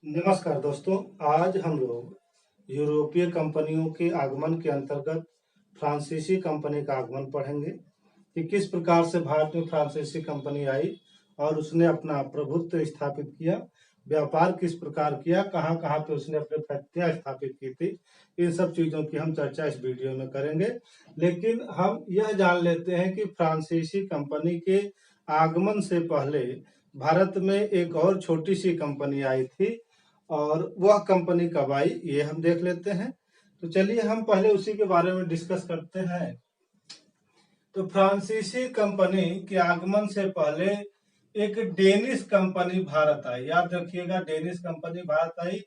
नमस्कार दोस्तों। आज हम लोग यूरोपीय कंपनियों के आगमन के अंतर्गत फ्रांसीसी कंपनी का आगमन पढ़ेंगे कि किस प्रकार से भारत में फ्रांसीसी कंपनी आई और उसने अपना प्रभुत्व स्थापित किया, व्यापार किस प्रकार किया, कहाँ-कहाँ पे उसने अपने फैक्ट्रियां स्थापित की थी। इन सब चीज़ों की हम चर्चा इस वीडियो में करेंगे। लेकिन हम यह जान लेते हैं कि फ्रांसीसी कंपनी के आगमन से पहले भारत में एक और छोटी सी कंपनी आई थी और वह कंपनी कब आई ये हम देख लेते हैं। तो चलिए हम पहले उसी के बारे में डिस्कस करते हैं। तो फ्रांसीसी कंपनी के आगमन से पहले एक डेनिश कंपनी भारत आई। याद रखिएगा, डेनिश कंपनी भारत आई।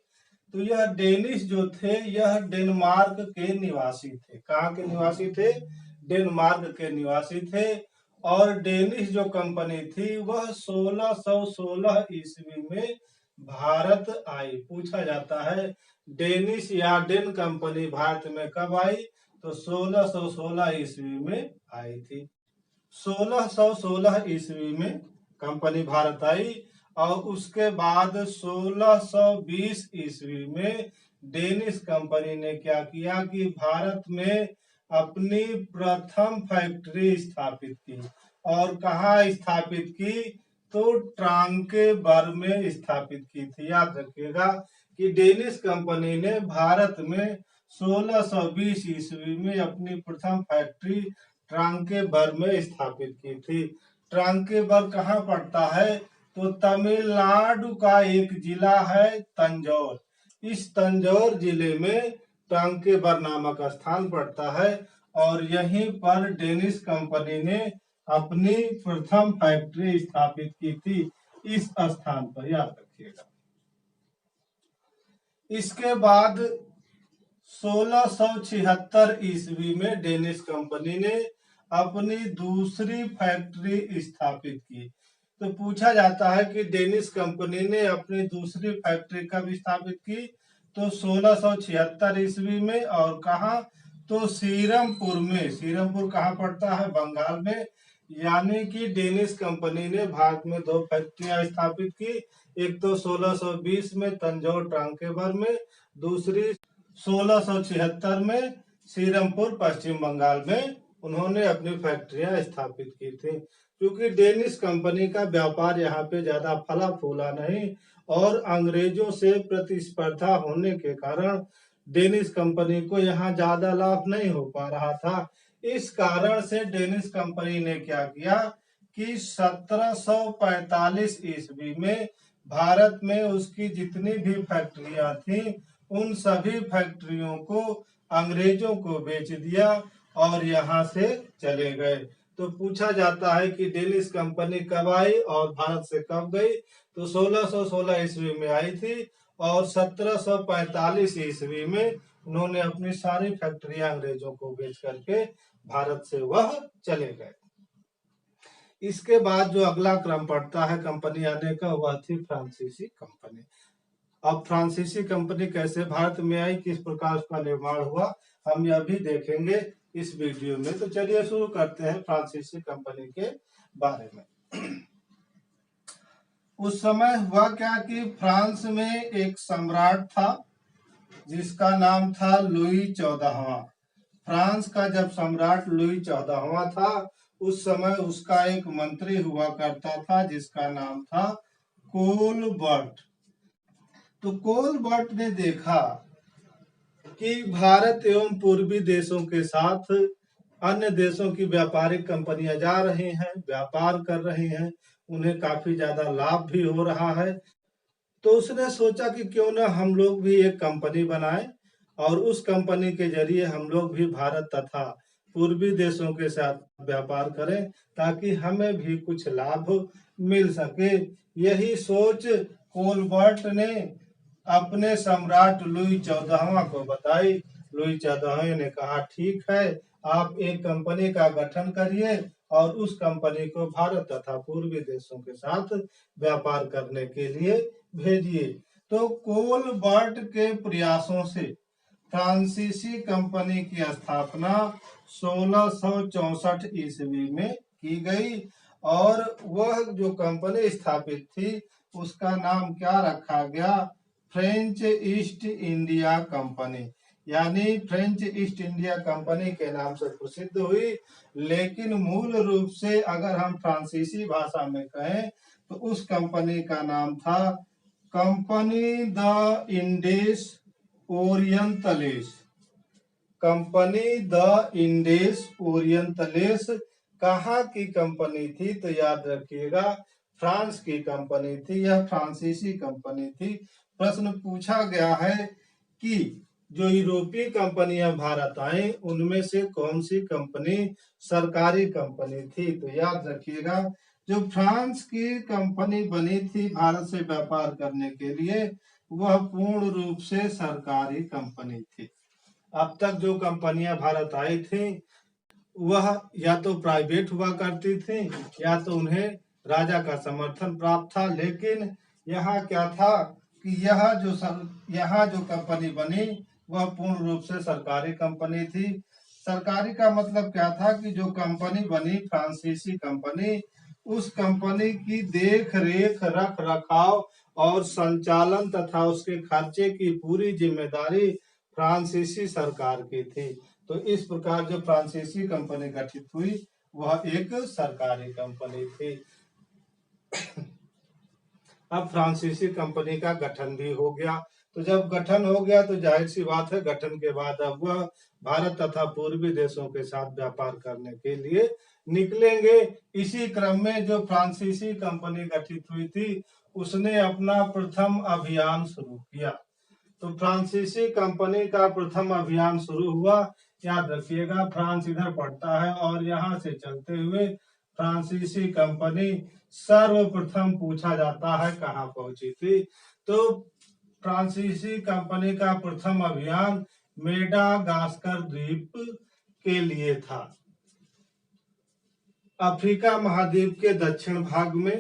तो यह डेनिश जो थे यह डेनमार्क के निवासी थे। कहाँ के निवासी थे? डेनमार्क के निवासी थे। और डेनिश जो कंपनी थी वह 1616 ईस्वी में भारत आई। पूछा जाता है डेनिश या डेन कंपनी भारत में कब आई? तो 1616 ईस्वी में आई थी। 1616 ईस्वी में कंपनी भारत आई और उसके बाद 1620 ईस्वी में डेनिश कंपनी ने क्या किया कि भारत में अपनी प्रथम फैक्ट्री स्थापित की। और कहाँ स्थापित की? तो ट्रांकेबर में स्थापित की थी। याद रखिएगा कि डेनिश कंपनी ने भारत में 1620 ईस्वी में अपनी प्रथम फैक्ट्री ट्रांकेबर में स्थापित की थी। ट्रांकेबर कहाँ पड़ता है? तो तमिलनाडु का एक जिला है तंजौर। इस तंजौर जिले में ट्रांकेबर नामक स्थान पड़ता है और यहीं पर डेनिश कंपनी ने अपनी प्रथम फैक्ट्री स्थापित की थी इस स्थान पर। याद रखिएगा। इसके बाद 1676 ईस्वी में डेनिश कंपनी ने अपनी दूसरी फैक्ट्री स्थापित की। तो पूछा जाता है कि डेनिश कंपनी ने अपनी दूसरी फैक्ट्री कब स्थापित की? तो 1676 ईस्वी में। और कहाँ? तो सीरमपुर में। सीरमपुर कहाँ पड़ता है? बंगाल में। यानी कि डेनिश कंपनी ने भारत में दो फैक्ट्रियां स्थापित की। एक तो 1620 में तंजौर ट्रांकेबर में, दूसरी 1676 में सीरमपुर पश्चिम बंगाल में उन्होंने अपनी फैक्ट्रियां स्थापित की थी। क्योंकि डेनिश कंपनी का व्यापार यहाँ पे ज्यादा फला फूला नहीं और अंग्रेजों से प्रतिस्पर्धा होने के कारण डेनिश कंपनी को यहाँ ज्यादा लाभ नहीं हो पा रहा था। इस कारण से डेनिश कंपनी ने क्या किया कि 1745 ईस्वी में भारत में उसकी जितनी भी फैक्ट्रियां थी उन सभी फैक्ट्रियों को अंग्रेजों को बेच दिया और यहाँ से चले गए। तो पूछा जाता है कि डेनिश कंपनी कब आई और भारत से कब गई? तो 1616 ईस्वी में आई थी और 1745 ईस्वी में उन्होंने अपनी सारी फैक्ट्रियां अंग्रेजों को बेच करके भारत से वह चले गए। इसके बाद जो अगला क्रम पड़ता है कंपनी आने का वह थी फ्रांसीसी कंपनी। अब फ्रांसीसी कंपनी कैसे भारत में आई, किस प्रकार उसका निर्माण हुआ, हम यह भी देखेंगे इस वीडियो में। तो चलिए शुरू करते हैं फ्रांसीसी कंपनी के बारे में। उस समय हुआ क्या कि फ्रांस में एक सम्राट था जिसका नाम था लुई 14वां। फ्रांस का जब सम्राट लुई 14वां था उस समय उसका एक मंत्री हुआ करता था जिसका नाम था कोलबर्ट। तो कोलबर्ट ने देखा कि भारत एवं पूर्वी देशों के साथ अन्य देशों की व्यापारिक कंपनियां जा रही हैं, व्यापार कर रही हैं, उन्हें काफी ज्यादा लाभ भी हो रहा है। तो उसने सोचा कि क्यों ना हम लोग भी एक कंपनी बनाएं और उस कंपनी के जरिए हम लोग भी भारत तथा पूर्वी देशों के साथ व्यापार करें ताकि हमें भी कुछ लाभ मिल सके। यही सोच कोलबर्ट ने अपने सम्राट लुई 14वां को बताई। लुई 14वें ने कहा ठीक है, आप एक कंपनी का गठन करिए और उस कंपनी को भारत तथा पूर्वी देशों के साथ व्यापार करने के लिए भेजिए। तो कोलबर्ट के प्रयासों से फ्रांसीसी कंपनी की स्थापना 1664 ईस्वी में की गई और वह जो कंपनी स्थापित थी उसका नाम क्या रखा गया? फ्रेंच ईस्ट इंडिया कंपनी, यानी फ्रेंच ईस्ट इंडिया कंपनी के नाम से प्रसिद्ध हुई। लेकिन मूल रूप से अगर हम फ्रांसीसी भाषा में कहें तो उस कंपनी का नाम था company the Indus Orientalis. Company the Indus Orientalis कहाँ की कंपनी थी? तो याद रखिएगा फ्रांस की कंपनी थी, यह फ्रांसीसी कंपनी थी। प्रश्न पूछा गया है कि जो यूरोपीय कंपनियां भारत आई उनमें से कौन सी कंपनी सरकारी कंपनी थी? तो याद रखिएगा जो फ्रांस की कंपनी बनी थी भारत से व्यापार करने के लिए वह पूर्ण रूप से सरकारी कंपनी थी। अब तक जो कंपनियां भारत आई थी वह या तो प्राइवेट हुआ करती थी या तो उन्हें राजा का समर्थन प्राप्त था। लेकिन यहाँ क्या था कि यहाँ जो कंपनी बनी वह पूर्ण रूप से सरकारी कंपनी थी। सरकारी का मतलब क्या था कि जो कंपनी बनी फ्रांसीसी कंपनी, उस कंपनी की देख रेख रख रखाव और संचालन तथा उसके खर्चे की पूरी जिम्मेदारी फ्रांसीसी सरकार की थी। तो इस प्रकार जो फ्रांसीसी कंपनी गठित हुई वह एक सरकारी कंपनी थी। अब फ्रांसीसी कंपनी का गठन भी हो गया। तो जब गठन हो गया तो जाहिर सी बात है गठन के बाद अब वह भारत तथा पूर्वी देशों के साथ व्यापार करने के लिए निकलेंगे। इसी क्रम में जो फ्रांसीसी कंपनी गठित हुई थी उसने अपना प्रथम अभियान शुरू किया। तो फ्रांसीसी कंपनी का प्रथम अभियान शुरू हुआ। याद रखिएगा फ्रांस इधर पड़ता है और यहाँ से चलते हुए फ्रांसीसी कंपनी सर्वप्रथम पूछा जाता है कहाँ पहुंची थी? तो फ्रांसीसी कंपनी का प्रथम अभियान मेडागास्कर द्वीप के लिए था। अफ्रीका महाद्वीप के दक्षिण भाग में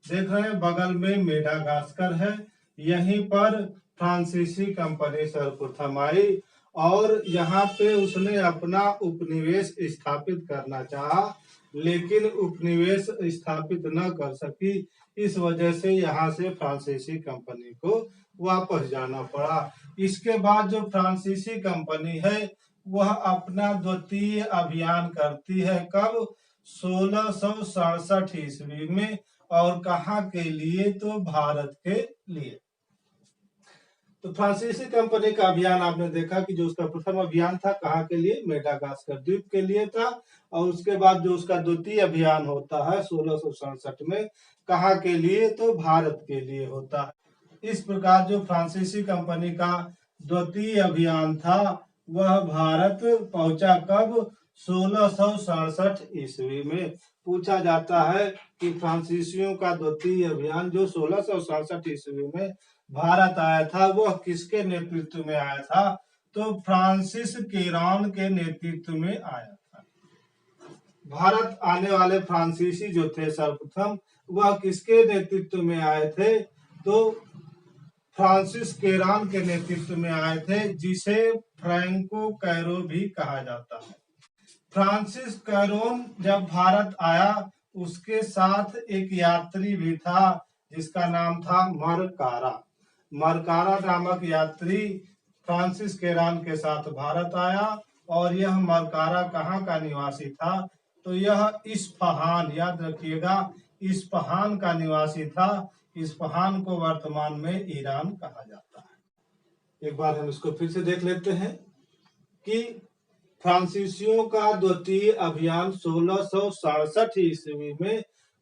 देख रहे हैं बगल में मेडागास्कर है। यहीं पर फ्रांसीसी कंपनी सर्वप्रथम आई और यहाँ पे उसने अपना उपनिवेश स्थापित करना चाहा, लेकिन उपनिवेश स्थापित न कर सकी। इस वजह से यहाँ से फ्रांसीसी कंपनी को वापस जाना पड़ा। इसके बाद जो फ्रांसीसी कंपनी है वह अपना द्वितीय अभियान करती है। कब? 1667 ईस्वी में। और कहाँ के लिए? तो भारत के लिए। तो फ्रांसीसी कंपनी का अभियान आपने देखा कि जो उसका प्रथम अभियान था कहाँ के लिए? मेडागास्कर द्वीप के लिए था। और उसके बाद जो उसका द्वितीय अभियान होता है 1667 में कहाँ के लिए? तो भारत के लिए होता है। इस प्रकार जो फ्रांसीसी कंपनी का द्वितीय अभियान था वह भारत पहुंचा। कब? 1667 ईस्वी में। पूछा जाता है कि फ्रांसीसियों का द्वितीय अभियान जो 1667 ईस्वी में भारत आया था वह किसके नेतृत्व में आया था? तो फ्रांसिस केरान के नेतृत्व में आया था। भारत आने वाले फ्रांसीसी जो थे सर्वप्रथम वह किसके नेतृत्व में आए थे? तो फ्रांसिस केरान के नेतृत्व में आए थे, जिसे फ्रैंको कैरो भी कहा जाता है। फ्रांसिस कैरोन जब भारत आया उसके साथ एक यात्री भी था जिसका नाम था मरकारा। मरकारा नामक यात्री फ्रांसिस केरान के साथ भारत आया और यह मरकारा कहाँ का निवासी था? तो यह इस्फहान, याद रखिएगा इस्फहान का निवासी था। इस्फहान को वर्तमान में ईरान कहा जाता है। एक बार हम इसको फिर से देख लेते हैं कि फ्रांसीसियों का द्वितीय अभियान 1667 ईस्वी में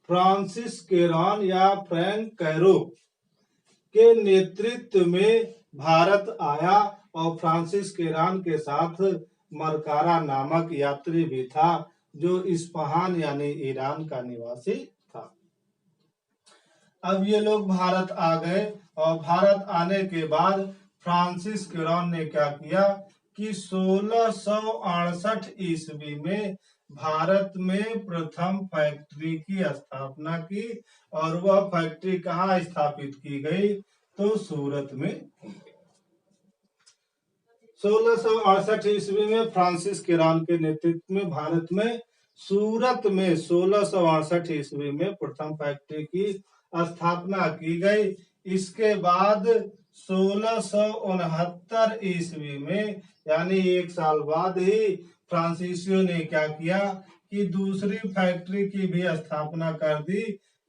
फ्रांसिस केरान या फ्रैंक कैरो के नेतृत्व में भारत आया और फ्रांसिस केरान के साथ मरकारा नामक यात्री भी था जो इस्फहान यानी ईरान का निवासी था। अब ये लोग भारत आ गए और भारत आने के बाद फ्रांसिस केरान ने क्या किया कि 1668 ईस्वी में भारत में प्रथम फैक्ट्री की स्थापना की। और वह फैक्ट्री कहाँ स्थापित की गई? तो सूरत में। 1668 ईस्वी में फ्रांसिस केरान के नेतृत्व में भारत में सूरत में 1668 ईस्वी में प्रथम फैक्ट्री की स्थापना की गई। इसके बाद 1669 ईस्वी में, यानी 1 साल बाद ही फ्रांसीसियो ने क्या किया कि दूसरी फैक्ट्री की भी स्थापना कर दी।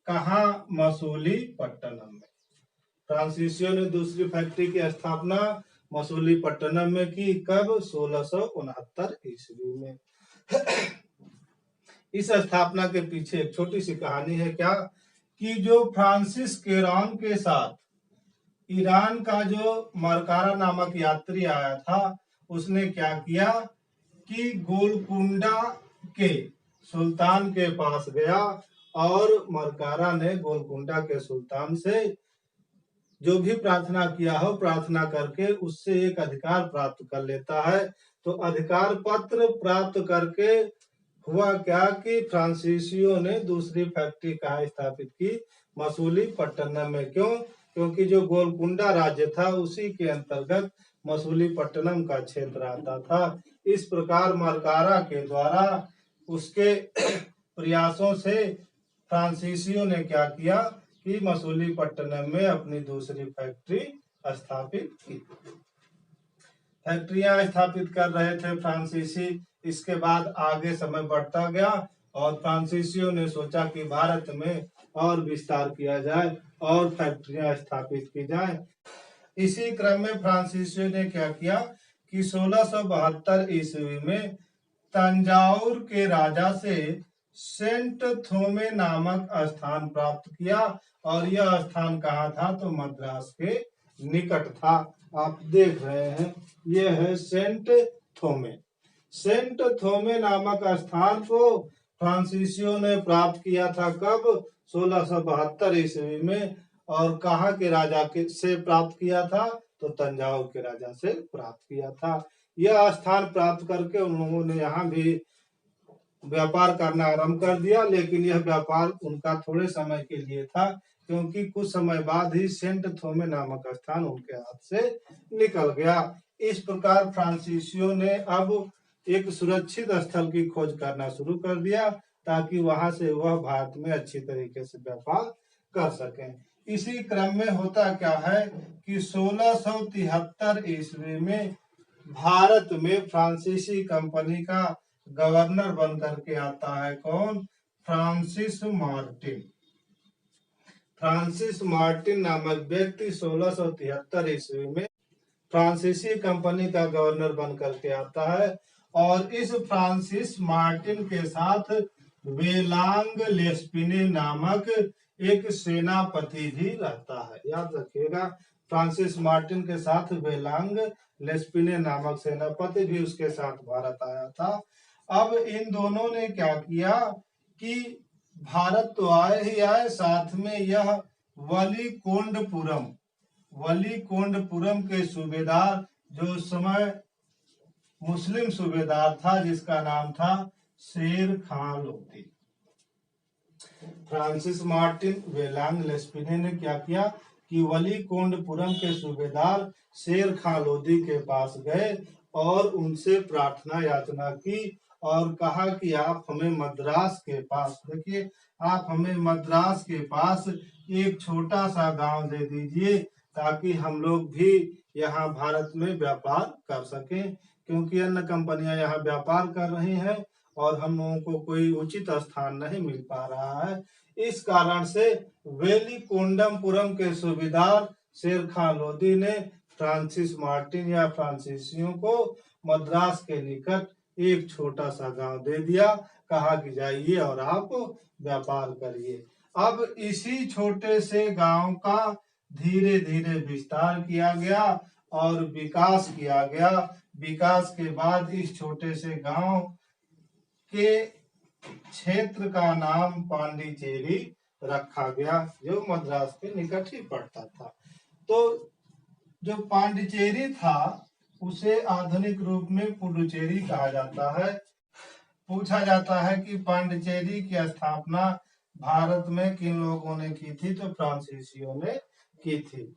कहाँ? मसूलीपट्टनम में। फ्रांसीसियो ने दूसरी फैक्ट्री की स्थापना मसूलीपट्टनम में की। कब? 1669 ईस्वी में। इस स्थापना के पीछे एक छोटी सी कहानी है। क्या? कि जो फ्रांसिस केरॉन के साथ ईरान का जो मरकारा नामक यात्री आया था, उसने क्या किया कि गोलकुंडा के सुल्तान के पास गया और मरकारा ने गोलकुंडा के सुल्तान से जो भी प्रार्थना किया हो, प्रार्थना करके उससे एक अधिकार प्राप्त कर लेता है। तो अधिकार पत्र प्राप्त करके हुआ क्या कि फ्रांसीसियो ने दूसरी फैक्ट्री कहाँ स्थापित की? मसूलीपट्टनम में। क्यों? क्योंकि जो गोलकुंडा राज्य था उसी के अंतर्गत मसूलीपट्टनम का क्षेत्र आता था। इस प्रकार मरकारा के द्वारा उसके प्रयासों से फ्रांसीसियो ने क्या किया कि मसूलीपट्टनम में अपनी दूसरी फैक्ट्री स्थापित की। फैक्ट्रियां स्थापित कर रहे थे फ्रांसीसी। इसके बाद आगे समय बढ़ता गया और फ्रांसीसियों ने सोचा कि भारत में और विस्तार किया जाए और फैक्ट्रियां स्थापित की जाए। इसी क्रम में फ्रांसीसियों ने क्या किया कि 1672 ईस्वी में तंजाउर के राजा से सेंट थोमे नामक स्थान प्राप्त किया और यह स्थान कहाँ था? तो मद्रास के निकट था। आप देख रहे हैं, यह है सेंट थोमे। सेंट थोमे नामक स्थान को फ्रांसीसियो ने प्राप्त किया था। कब? 1672 ईस्वी में। और कहाँ के राजा के से प्राप्त किया था? तो तंजाउर के राजा से प्राप्त किया था। यह स्थान प्राप्त करके उन्होंने यहाँ भी व्यापार करना आरंभ कर दिया, लेकिन यह व्यापार उनका थोड़े समय के लिए था, क्योंकि कुछ समय बाद ही सेंट थोमे नामक स्थान उनके हाथ से निकल गया। इस प्रकार फ्रांसीसियो ने अब एक सुरक्षित स्थल की खोज करना शुरू कर दिया ताकि वहां से वह भारत में अच्छी तरीके से व्यापार कर सकें। इसी क्रम में होता क्या है कि 1673 ईस्वी में भारत में फ्रांसीसी कंपनी का गवर्नर बन करके आता है। कौन? Francis Martin. फ्रांसिस मार्टिन नामक व्यक्ति 1673 ईस्वी में फ्रांसीसी कंपनी का गवर्नर बन करके आता है और इस फ्रांसिस मार्टिन के साथ वेलांग लेस्पिने नामक एक सेनापति भी रहता है। याद रखिएगा, फ्रांसिस मार्टिन के साथ वेलांग लेस्पिने नामक सेनापति भी उसके साथ भारत आया था। अब इन दोनों ने क्या किया कि भारत तो आए ही आए, साथ में यह वलीकोंडपुरम के सूबेदार, जो उस समय मुस्लिम सूबेदार था जिसका नाम था शेर खां लोदी। फ्रांसिस मार्टिन वेलांग लेस्पिने ने क्या किया कि वलीकोंडपुरम के सूबेदार शेर खां लोदी के पास गए और उनसे प्रार्थना याचना की और कहा कि आप हमें मद्रास के पास, देखिए, आप हमें मद्रास के पास एक छोटा सा गांव दे दीजिए ताकि हम लोग भी यहाँ भारत में व्यापार कर सकें, क्योंकि अन्य कंपनियां यहाँ व्यापार कर रही हैं और हम लोगों को कोई उचित स्थान नहीं मिल पा रहा है। इस कारण से वेलिकोंडमपुरम के सूबेदार शेर खां लोदी ने फ्रांसिस मार्टिन या फ्रांसीसियों को मद्रास के निकट एक छोटा सा गांव दे दिया, कहा कि जाइए और आप व्यापार करिए। अब इसी छोटे से गांव का धीरे धीरे विस्तार किया गया और विकास किया गया। विकास के बाद इस छोटे से गांव के क्षेत्र का नाम पांडिचेरी रखा गया, जो मद्रास के निकट ही पड़ता था। तो जो पांडिचेरी था उसे आधुनिक रूप में पुडुचेरी कहा जाता है। पूछा जाता है कि पांडिचेरी की स्थापना भारत में किन लोगों ने की थी? तो फ्रांसीसियों ने की थी।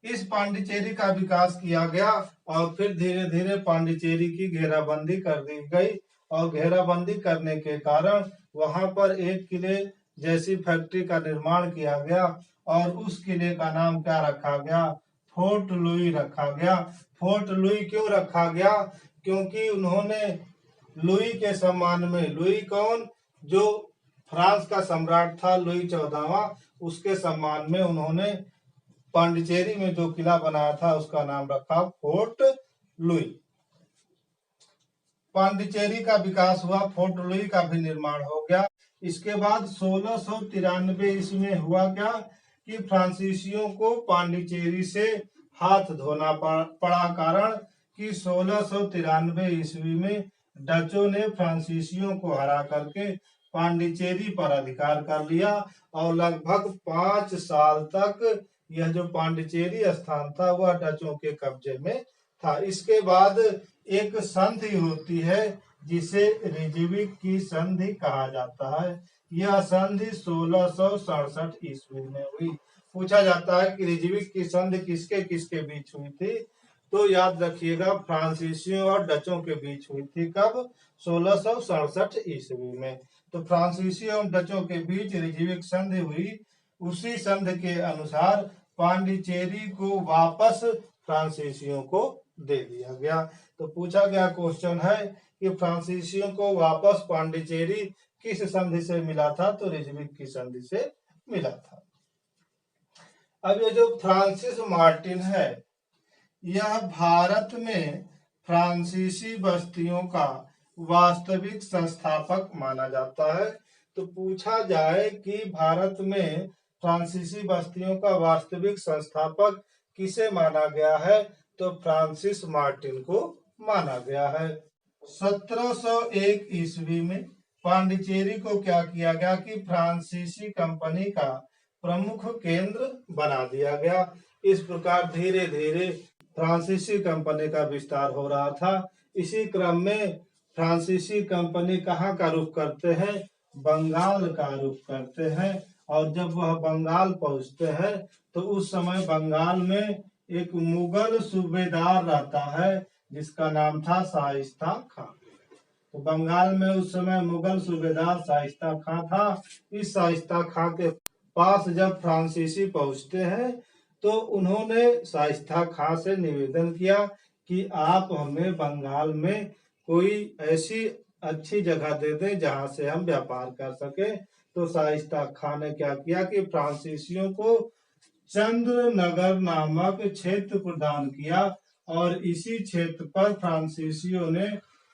इस पांडिचेरी का विकास किया गया और फिर धीरे धीरे पांडिचेरी की घेराबंदी कर दी गई और घेराबंदी करने के कारण वहां पर एक किले जैसी फैक्ट्री का निर्माण किया गया और उस किले का नाम क्या रखा गया? फोर्ट लुई रखा गया। फोर्ट लुई क्यों रखा गया? क्योंकि उन्होंने लुई के सम्मान में, लुई कौन? जो फ्रांस का सम्राट था, लुई 14वां, उसके सम्मान में उन्होंने पांडिचेरी में जो किला बनाया था उसका नाम रखा फोर्ट लुई। पांडिचेरी का विकास हुआ, फोर्ट लुई का भी निर्माण हो गया। इसके बाद 1693 ईस्वी में हुआ क्या कि फ्रांसीसियों को पांडिचेरी से हाथ धोना पड़ा, कारण कि 1693 ईस्वी में डचों ने फ्रांसीसियों को हरा करके पांडिचेरी पर अधिकार कर लिया और लगभग 5 साल तक यह जो पांडिचेरी स्थान था वह डचों के कब्जे में था। इसके बाद एक संधि होती है जिसे रिजविक की संधि कहा जाता है। यह संधि 1667 ईस्वी में हुई। पूछा जाता है कि रिजविक की संधि किसके किसके बीच हुई थी? तो याद रखिएगा, फ्रांसीसियों और डचों के बीच हुई थी। कब? 1667 ईस्वी में। तो फ्रांसीसियों और डचों के बीच रिजविक संधि हुई। उसी संधि के अनुसार पांडिचेरी को वापस फ्रांसीसियों को दे दिया गया। तो पूछा गया क्वेश्चन है कि फ्रांसीसियों को वापस पांडिचेरी किस संधि से मिला था? तो रिजविक की संधि से मिला था। अब ये जो फ्रांसिस मार्टिन है, यह भारत में फ्रांसीसी बस्तियों का वास्तविक संस्थापक माना जाता है। तो पूछा जाए कि भारत में फ्रांसीसी बस्तियों का वास्तविक संस्थापक किसे माना गया है? तो फ्रांसिस मार्टिन को माना गया है। 1701 ईस्वी में पांडिचेरी को क्या किया गया कि फ्रांसीसी कंपनी का प्रमुख केंद्र बना दिया गया। इस प्रकार धीरे धीरे फ्रांसीसी कंपनी का विस्तार हो रहा था। इसी क्रम में फ्रांसीसी कंपनी कहाँ का रुख करते हैं? बंगाल का रुख करते हैं। और जब वह बंगाल पहुंचते हैं तो उस समय बंगाल में एक मुगल सूबेदार रहता है जिसका नाम था शाइस्ता खां। तो बंगाल में उस समय मुगल सूबेदार शाइस्ता खां था। इस शाइस्ता खां के पास जब फ्रांसीसी पहुंचते हैं तो उन्होंने शाइस्ता खां से निवेदन किया कि आप हमें बंगाल में कोई ऐसी अच्छी जगह दे दें जहां से हम व्यापार कर सके। तो शाइस्ता खां ने क्या किया कि फ्रांसीसियों को चंद्रनगर नामक क्षेत्र प्रदान किया और इसी क्षेत्र पर फ्रांसीसियों ने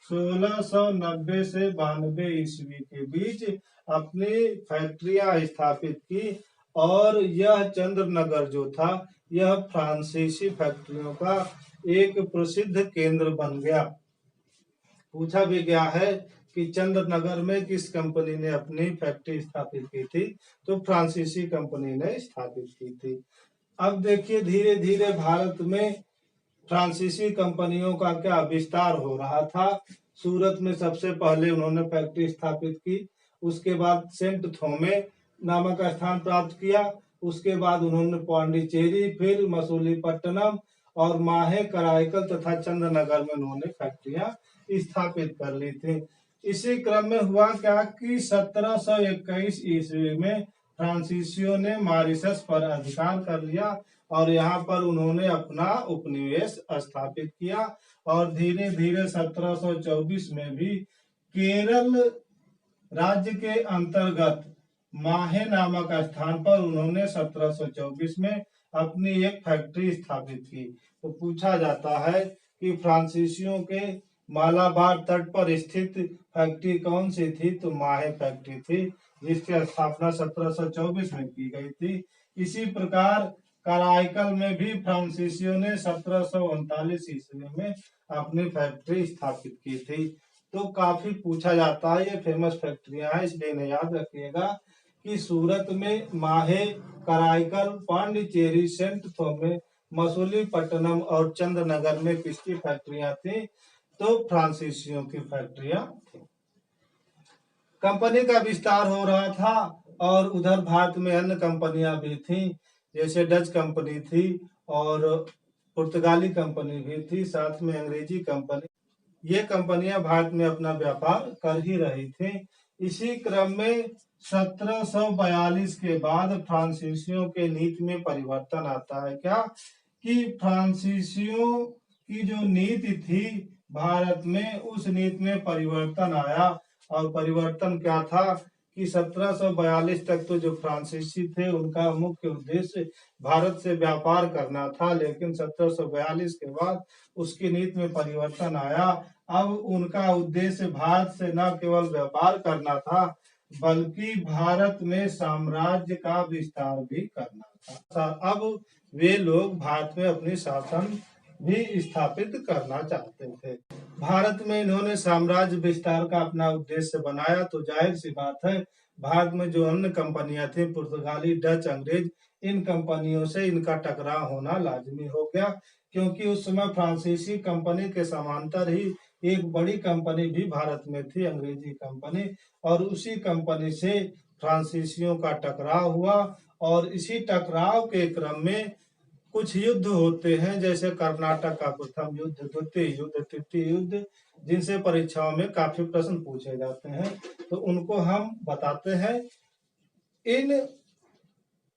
1690 से 92 ईस्वी के बीच अपनी फैक्ट्रियां स्थापित की और यह चंद्रनगर जो था यह फ्रांसीसी फैक्ट्रियों का एक प्रसिद्ध केंद्र बन गया। पूछा भी गया है कि चंद्रनगर में किस कंपनी ने अपनी फैक्ट्री स्थापित की थी? तो फ्रांसीसी कंपनी ने स्थापित की थी। अब देखिए धीरे धीरे भारत में फ्रांसीसी कंपनियों का क्या विस्तार हो रहा था। सूरत में सबसे पहले उन्होंने फैक्ट्री स्थापित की, उसके बाद सेंट थोमे नामक स्थान प्राप्त किया, उसके बाद उन्होंने पांडिचेरी, फिर मसूलीपट्टनम और माहे कराईकल तथा चंद्रनगर में उन्होंने फैक्ट्रियां स्थापित कर ली थी। इसी क्रम में हुआ क्या कि 1721 ईस्वी में फ्रांसीसियों ने मॉरिशस पर अधिकार कर लिया और यहाँ पर उन्होंने अपना उपनिवेश स्थापित किया और धीरे धीरे 1724 में भी केरल राज्य के अंतर्गत माहे नामक स्थान पर उन्होंने 1724 में अपनी एक फैक्ट्री स्थापित की। तो पूछा जाता है कि फ्रांसीसियों के मालाबार तट पर स्थित फैक्ट्री कौन सी थी? तो माहे फैक्ट्री थी जिसकी स्थापना 1724 में की गई थी। इसी प्रकार कराईकल में भी फ्रांसीसियों ने 1739 ईस्वी में अपनी फैक्ट्री स्थापित की थी। तो काफी पूछा जाता है, ये फेमस फैक्ट्रियां हैं, इसलिए इन्हें याद रखिएगा कि सूरत में माहे, कराईकल, पांडिचेरी, सेंट थोमे, मसूलीपट्टनम और चंद्रनगर में किसकी फैक्ट्रियां थी? तो फ्रांसीसियों की फैक्ट्रियां थी। कंपनी का विस्तार हो रहा था और उधर भारत में अन्य कंपनियां भी थी, जैसे डच कंपनी थी और पुर्तगाली कंपनी भी थी, साथ में अंग्रेजी कंपनी। ये कंपनियां भारत में अपना व्यापार कर ही रही थी। इसी क्रम में 1742 के बाद फ्रांसीसियों के नीति में परिवर्तन आता है। क्या कि फ्रांसीसियों की जो नीति थी भारत में, उस नीति में परिवर्तन आया। और परिवर्तन क्या था कि 1742 तक तो जो फ्रांसीसी थे उनका मुख्य उद्देश्य भारत से व्यापार करना था, लेकिन 1742 के बाद उसकी नीति में परिवर्तन आया। अब उनका उद्देश्य भारत से न केवल व्यापार करना था बल्कि भारत में साम्राज्य का विस्तार भी करना था। अब वे लोग भारत में अपनी शासन भी स्थापित करना चाहते थे। भारत में इन्होंने साम्राज्य विस्तार का अपना उद्देश्य बनाया, तो जाहिर सी बात है भारत में जो अन्य कंपनियां थी, पुर्तगाली, डच, अंग्रेज, इन कंपनियों से इनका टकराव होना लाजमी हो गया, क्योंकि उस समय फ्रांसीसी कंपनी के समांतर ही एक बड़ी कंपनी भी भारत में थी, अंग्रेजी कंपनी, और उसी कंपनी से फ्रांसीसियों का टकराव हुआ। और इसी टकराव के क्रम में कुछ युद्ध होते हैं, जैसे कर्नाटक का प्रथम युद्ध, द्वितीय युद्ध, तृतीय युद्ध, जिनसे परीक्षाओं में काफी प्रश्न पूछे जाते हैं, तो उनको हम बताते हैं।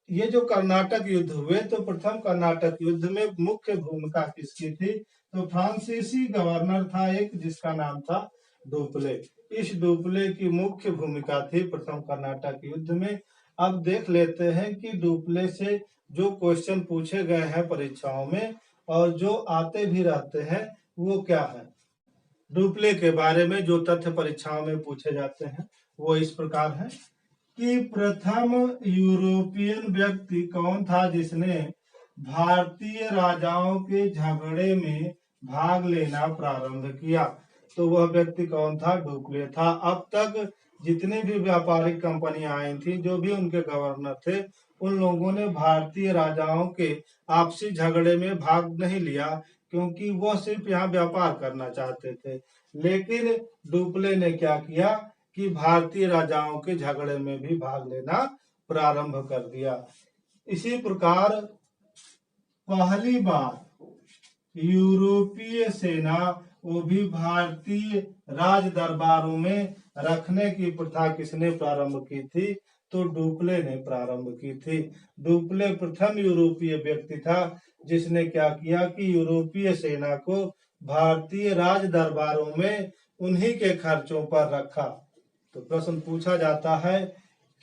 ये जो कर्नाटक युद्ध हुए, तो प्रथम कर्नाटक युद्ध में मुख्य भूमिका किसकी थी? तो फ्रांसीसी गवर्नर था एक, जिसका नाम था डुप्ले। इस डुप्ले की मुख्य भूमिका थी प्रथम कर्नाटक युद्ध में। अब देख लेते हैं कि डुप्ले से जो क्वेश्चन पूछे गए हैं परीक्षाओं में और जो आते भी रहते हैं वो क्या है। डुप्ले के बारे में जो तथ्य परीक्षाओं में पूछे जाते हैं वो इस प्रकार है कि प्रथम यूरोपियन व्यक्ति कौन था जिसने भारतीय राजाओं के झगड़े में भाग लेना प्रारंभ किया? तो वह व्यक्ति कौन था? डुप्ले था। अब तक जितनी भी व्यापारिक कंपनियां आई थी, जो भी उनके गवर्नर थे, उन लोगों ने भारतीय राजाओं के आपसी झगड़े में भाग नहीं लिया, क्योंकि वह सिर्फ यहाँ व्यापार करना चाहते थे। लेकिन डुप्ले ने क्या किया कि भारतीय राजाओं के झगड़े में भी भाग लेना प्रारंभ कर दिया। इसी प्रकार पहली बार यूरोपीय सेना, वो भी भारतीय राज दरबारों में रखने की प्रथा किसने प्रारंभ की थी? तो डुप्ले ने प्रारंभ की थी। डुप्ले प्रथम यूरोपीय व्यक्ति था जिसने क्या किया कि यूरोपीय सेना को भारतीय राज दरबारों में उन्हीं के खर्चों पर रखा। तो प्रश्न पूछा जाता है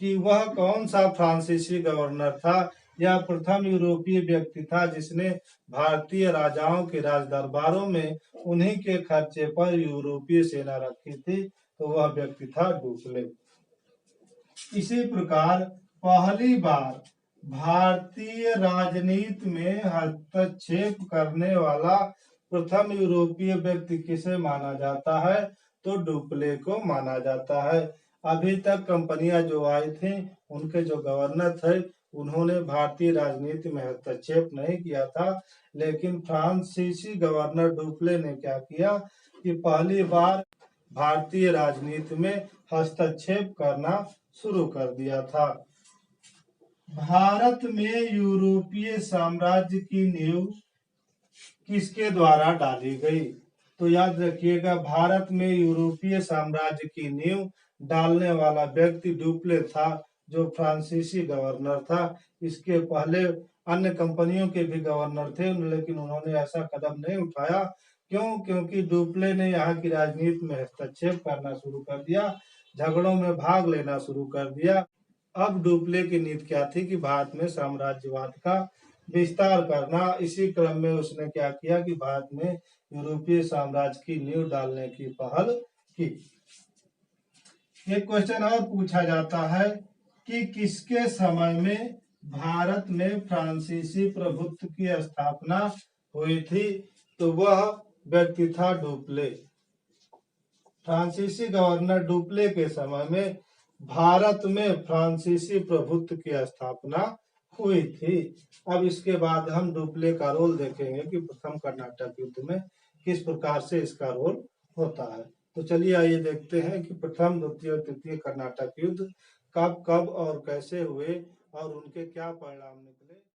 कि वह कौन सा फ्रांसीसी गवर्नर था या प्रथम यूरोपीय व्यक्ति था जिसने भारतीय राजाओं के राज दरबारों में उन्हीं के खर्चे पर यूरोपीय सेना रखी थी? तो वह व्यक्ति था डुप्ले। इसी प्रकार पहली बार भारतीय राजनीति में हस्तक्षेप करने वाला प्रथम यूरोपीय व्यक्ति किसे माना जाता है? तो डुप्ले को माना जाता है। अभी तक कंपनियां जो आई थी, उनके जो गवर्नर थे, उन्होंने भारतीय राजनीति में हस्तक्षेप नहीं किया था, लेकिन फ्रांसीसी गवर्नर डुप्ले ने क्या किया कि पहली बार भारतीय राजनीति में हस्तक्षेप करना शुरू कर दिया था। भारत में यूरोपीय साम्राज्य की नींव किसके द्वारा डाली गई? तो याद रखिएगा, भारत में यूरोपीय साम्राज्य की नींव डालने वाला व्यक्ति डुप्ले था, जो फ्रांसीसी गवर्नर था। इसके पहले अन्य कंपनियों के भी गवर्नर थे, लेकिन उन्होंने ऐसा कदम नहीं उठाया। क्यों? क्योंकि डुप्ले ने यहाँ की राजनीति में हस्तक्षेप करना शुरू कर दिया, झगड़ों में भाग लेना शुरू कर दिया। अब डुप्ले की नीति क्या थी कि भारत में साम्राज्यवाद का विस्तार करना। इसी क्रम में उसने क्या किया कि भारत में यूरोपीय साम्राज्य की नींव डालने की पहल की। एक क्वेश्चन और पूछा जाता है कि किसके समय में भारत में फ्रांसीसी प्रभुत्व की स्थापना हुई थी? तो वह व्यक्ति था डुप्ले। फ्रांसीसी गवर्नर डुप्ले के समय में भारत में फ्रांसीसी प्रभुत्व की स्थापना हुई थी। अब इसके बाद हम डुप्ले का रोल देखेंगे कि प्रथम कर्नाटक युद्ध में किस प्रकार से इसका रोल होता है। तो चलिए आइए देखते हैं कि प्रथम, द्वितीय और तृतीय कर्नाटक युद्ध कब कब और कैसे हुए और उनके क्या परिणाम निकले।